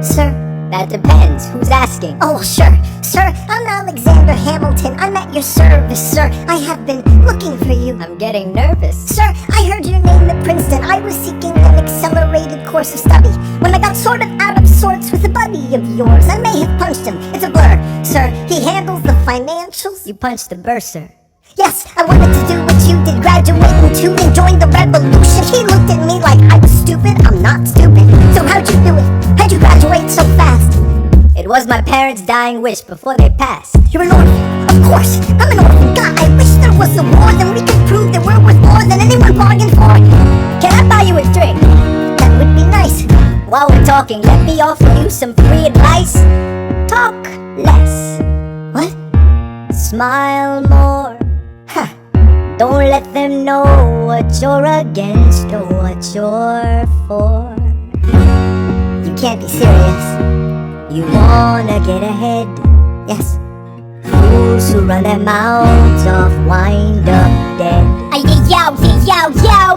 Sir? That depends. Who's asking? Oh, sure. Sir, I'm Alexander Hamilton. I'm at your service, sir. I have been looking for you. I'm getting nervous. Sir, I heard your name at Princeton. I was seeking an accelerated course of study. When I got sort of out of sorts with a buddy of yours, I may have punched him. It's a blur. Sir, he handles the financials. You punched the bursar. Yes, I wanted to do what you did, graduate into and join the revolution. He looked at me like I was stupid. I'm not stupid. So how'd you do it? How'd you graduate so fast? It was my parents' dying wish before they passed. You're an orphan. Of course, I'm an orphan. God, I wish there was a war, then we could prove that we're worth more than anyone bargained for. Can I buy you a drink? That would be nice. While we're talking, let me offer you some free advice. Talk less. What? Smile more. Huh. Don't let them know what you're against or what you're for. You can't be serious. You wanna get ahead. Yes. Fools who run their mouths off wind up dead. Yo,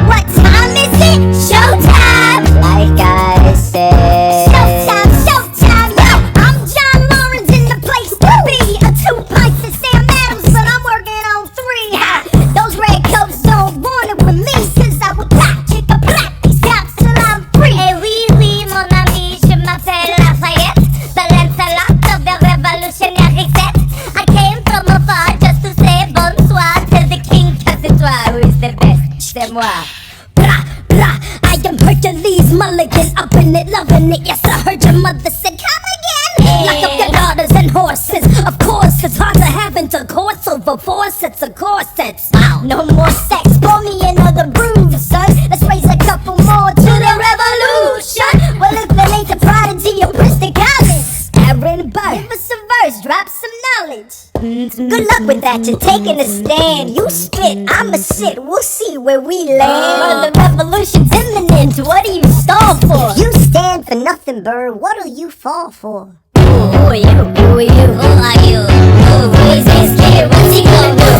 what time is it? Showtime! Like I said, Showtime, yo! I'm John Lawrence in the place to be. 2 pints of Sam Adams, but I'm working on 3. Ha! Those red coats don't want it with me, cause I will clap, chicka clap these cops till I'm free. Eh oui, mon ami, je m'appelle Lafayette, the Lancelot of the revolutionary set. I came from afar just to say bonsoir to the king, cause it's toi who is the best. c'est moi. Bra, bra, I am Hercules Mulligan, up in it, loving it. Yes, I heard your mother say, come again. Lock up your daughters and horses. Of course, it's hard to have intercourse over 4 sets of corsets. Wow, no more sex, pour me another brew, son. Let's raise a couple more to the revolution. Well, if it ain't the prodigy of Princeton College, Aaron Burr, give us a verse, drop some knowledge. Good luck with that, you're taking a stand. You spit, I'ma sit, we'll see where we land. The revolution's imminent, what do you stall for? You stand for nothing, Burr. What'll you fall for? Who are you? Who are you? Who are you? Who is this kid? What's he gonna do?